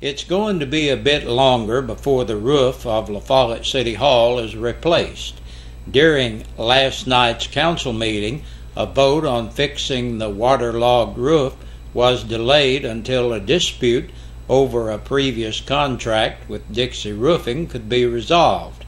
It's going to be a bit longer before the roof of La Follette City Hall is replaced. During last night's council meeting, a vote on fixing the waterlogged roof was delayed until a dispute over a previous contract with Dixie Roofing could be resolved.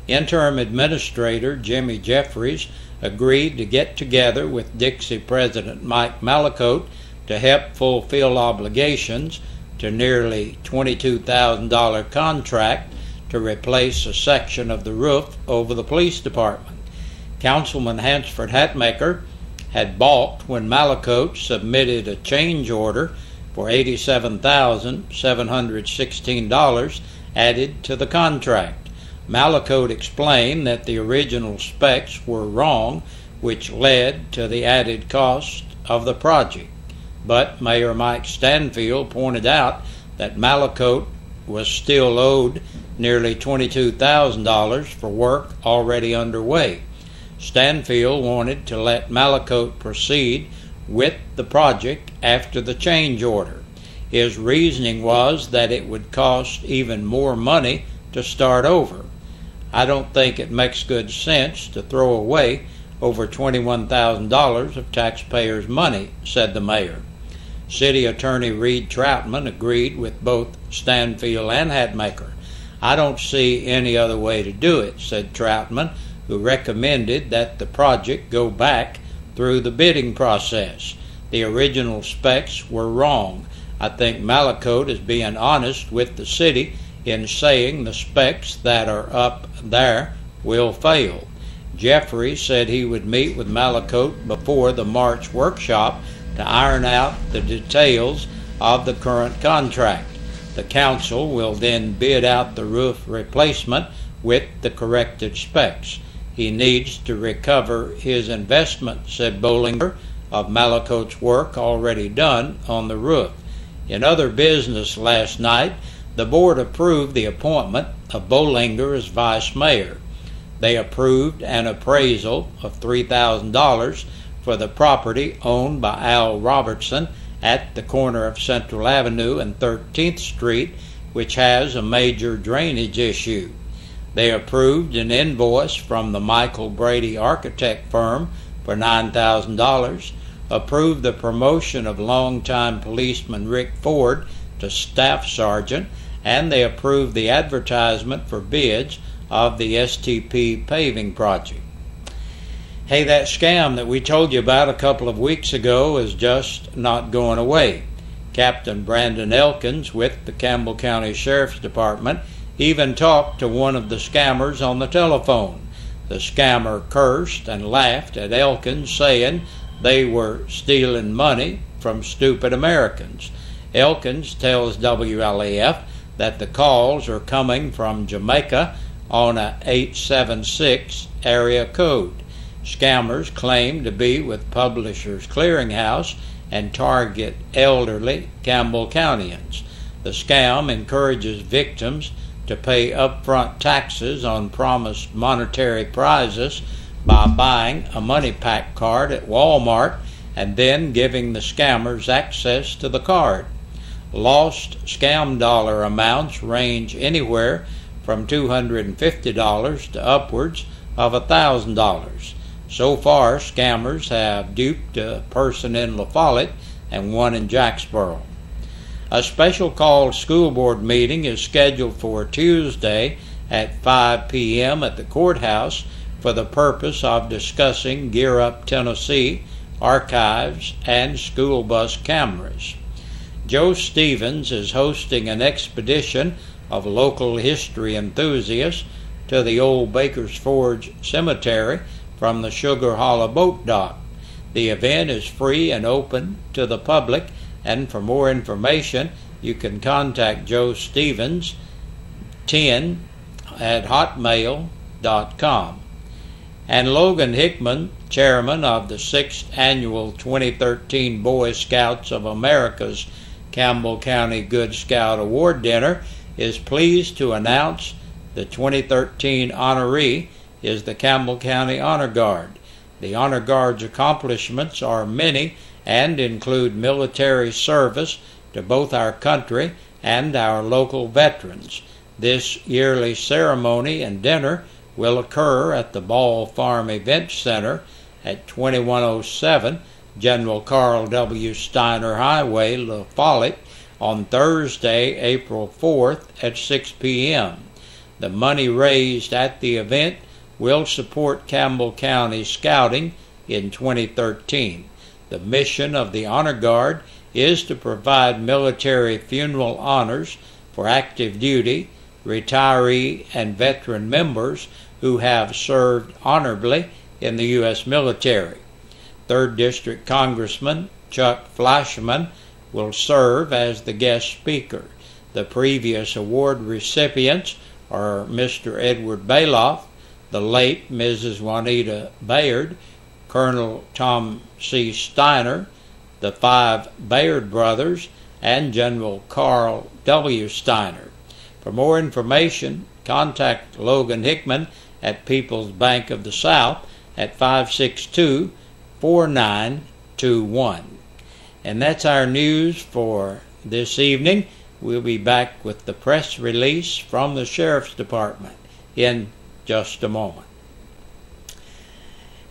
Interim Administrator Jimmy Jeffries agreed to get together with Dixie President Mike Malacote to help fulfill obligations to nearly $22,000 contract to replace a section of the roof over the police department. Councilman Hansford Hatmaker had balked when Malacote submitted a change order for $87,716 added to the contract. Malacote explained that the original specs were wrong, which led to the added cost of the project. But Mayor Mike Stanfield pointed out that Malacote was still owed nearly $22,000 for work already underway. Stanfield wanted to let Malacote proceed with the project after the change order. His reasoning was that it would cost even more money to start over. I don't think it makes good sense to throw away over $21,000 of taxpayers' money, said the mayor. City Attorney Reed Troutman agreed with both Stanfield and Hatmaker. I don't see any other way to do it, said Troutman, who recommended that the project go back through the bidding process. The original specs were wrong. I think Malacote is being honest with the city in saying the specs that are up there will fail. Jeffrey said he would meet with Malacote before the March workshop to iron out the details of the current contract. The council will then bid out the roof replacement with the corrected specs. He needs to recover his investment, said Bollinger, of Malacote's work already done on the roof. In other business last night, the board approved the appointment of Bollinger as vice mayor. They approved an appraisal of $3,000 for the property owned by Al Robertson at the corner of Central Avenue and 13th Street, which has a major drainage issue. They approved an invoice from the Michael Brady architect firm for $9,000, approved the promotion of longtime policeman Rick Ford to staff sergeant, and they approved the advertisement for bids of the STP paving project. Hey, that scam that we told you about a couple of weeks ago is just not going away. Captain Brandon Elkins with the Campbell County Sheriff's Department even talked to one of the scammers on the telephone. The scammer cursed and laughed at Elkins, saying they were stealing money from stupid Americans. Elkins tells WLAF that the calls are coming from Jamaica on a 876 area code. Scammers claim to be with Publishers Clearinghouse and target elderly Campbell Countyans. The scam encourages victims to pay upfront taxes on promised monetary prizes by buying a money pack card at Walmart and then giving the scammers access to the card. Lost scam dollar amounts range anywhere from $250 to upwards of $1,000. So far, scammers have duped a person in La Follette and one in Jacksboro. A special called school board meeting is scheduled for Tuesday at 5 p.m. at the courthouse for the purpose of discussing Gear Up Tennessee, archives, and school bus cameras. Joe Stevens is hosting an expedition of local history enthusiasts to the old Baker's Forge Cemetery from the Sugar Hollow boat dock. The event is free and open to the public, and for more information you can contact Joe Stevens 10@hotmail.com. And Logan Hickman, chairman of the 6th Annual 2013 Boy Scouts of America's Campbell County Good Scout Award Dinner, is pleased to announce the 2013 honoree is the Campbell County Honor Guard. The Honor Guard's accomplishments are many and include military service to both our country and our local veterans. This yearly ceremony and dinner will occur at the Ball Farm Event Center at 2107 General Carl W. Steiner Highway, La Follette, on Thursday, April 4th at 6 p.m. The money raised at the event will support Campbell County Scouting in 2013. The mission of the Honor Guard is to provide military funeral honors for active duty, retiree, and veteran members who have served honorably in the U.S. military. 3rd District Congressman Chuck Fleischman will serve as the guest speaker. The previous award recipients are Mr. Edward Bailoff, the late Mrs. Juanita Bayard, Colonel Tom C. Steiner, the 5 Bayard brothers, and General Carl W. Steiner. For more information, contact Logan Hickman at People's Bank of the South at 562-4921. And that's our news for this evening. We'll be back with the press release from the Sheriff's Department in just a moment.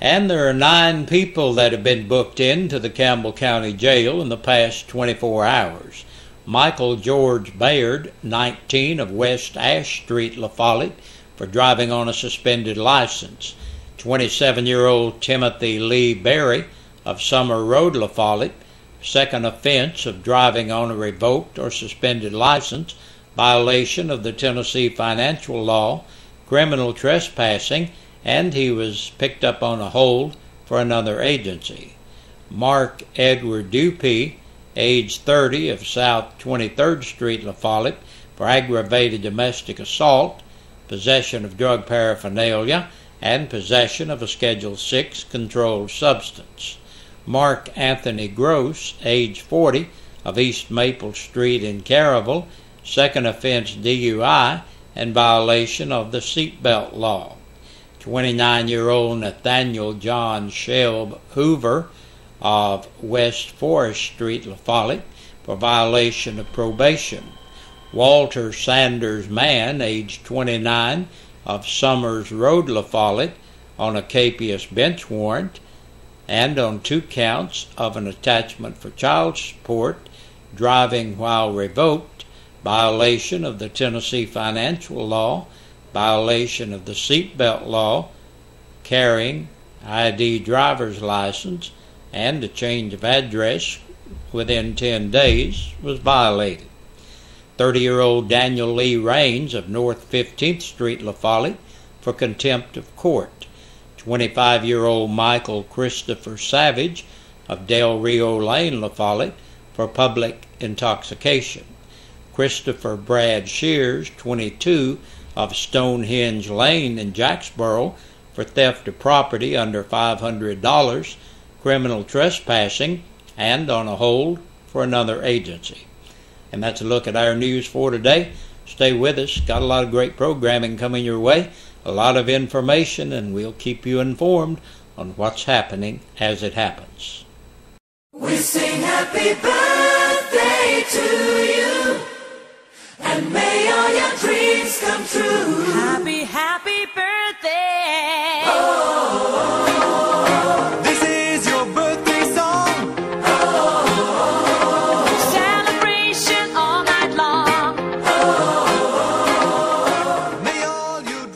And there are 9 people that have been booked into the Campbell County Jail in the past 24 hours. Michael George Bayard, 19, of West Ash Street, La Follette, for driving on a suspended license. 27-year-old Timothy Lee Berry of Summer Road, La Follette, second offense of driving on a revoked or suspended license, violation of the Tennessee financial law, criminal trespassing, and he was picked up on a hold for another agency. Mark Edward Dupee, age 30, of South 23rd Street, La Follette, for aggravated domestic assault, possession of drug paraphernalia, and possession of a Schedule 6 controlled substance. Mark Anthony Gross, age 40, of East Maple Street in Caryville, second offense DUI and violation of the seatbelt law. 29-year-old Nathaniel John Shelb Hoover of West Forest Street, La Follette, for violation of probation. Walter Sanders Mann, age 29, of Summers Road, La Follette, on a capious bench warrant and on 2 counts of an attachment for child support, driving while revoked, violation of the Tennessee financial law, violation of the seatbelt law, carrying ID driver's license, and a change of address within 10 days was violated. 30-year-old Daniel Lee Raines of North 15th Street, La Follette, for contempt of court. 25-year-old Michael Christopher Savage of Del Rio Lane, La Follette, for public intoxication. Christopher Brad Shears, 22, of Stonehenge Lane in Jacksboro, for theft of property under $500, criminal trespassing, and on a hold for another agency. And that's a look at our news for today. Stay with us. Got a lot of great programming coming your way, a lot of information, and we'll keep you informed on what's happening as it happens. We sing happy birthday to you, and may all your dreams come true. Happy, happy birthday. Oh, This is your birthday song. Celebration all night long. May all you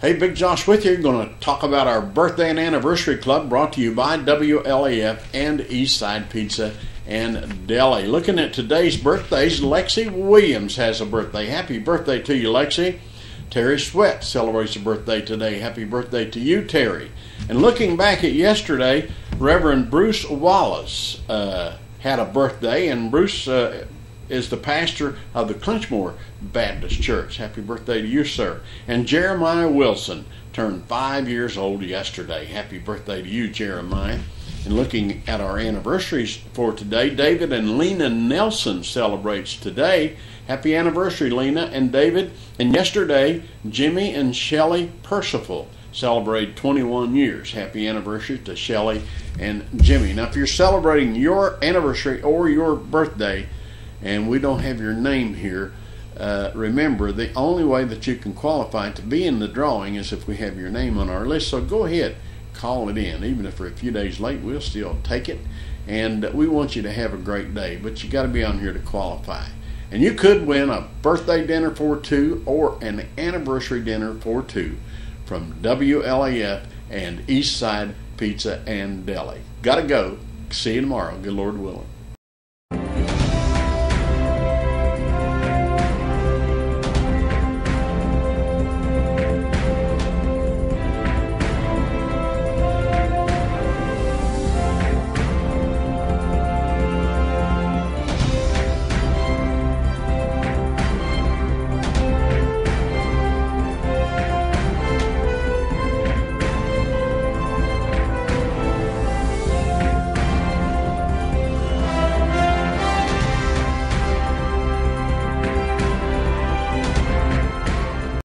Hey, Big Josh with you. We're going to talk about our birthday and anniversary club brought to you by WLAF and Eastside Pizza and Deli. Looking at today's birthdays, Lexi Williams has a birthday. Happy birthday to you, Lexi. Terry Sweat celebrates a birthday today. Happy birthday to you, Terry. And looking back at yesterday, Reverend Bruce Wallace had a birthday, and Bruce is the pastor of the Clinchmore Baptist Church. Happy birthday to you, sir. And Jeremiah Wilson turned 5 years old yesterday. Happy birthday to you, Jeremiah. And looking at our anniversaries for today, David and Lena Nelson celebrates today. Happy anniversary, Lena and David. And yesterday, Jimmy and Shelley Percival celebrated 21 years. Happy anniversary to Shelley and Jimmy. Now, if you're celebrating your anniversary or your birthday, and we don't have your name here, remember, the only way that you can qualify to be in the drawing is if we have your name on our list. So go ahead, call it in. Even if we're a few days late, we'll still take it. And we want you to have a great day, but you got to be on here to qualify. And you could win a birthday dinner for two or an anniversary dinner for two from WLAF and Eastside Pizza and Deli. Gotta go. See you tomorrow. Good Lord willing.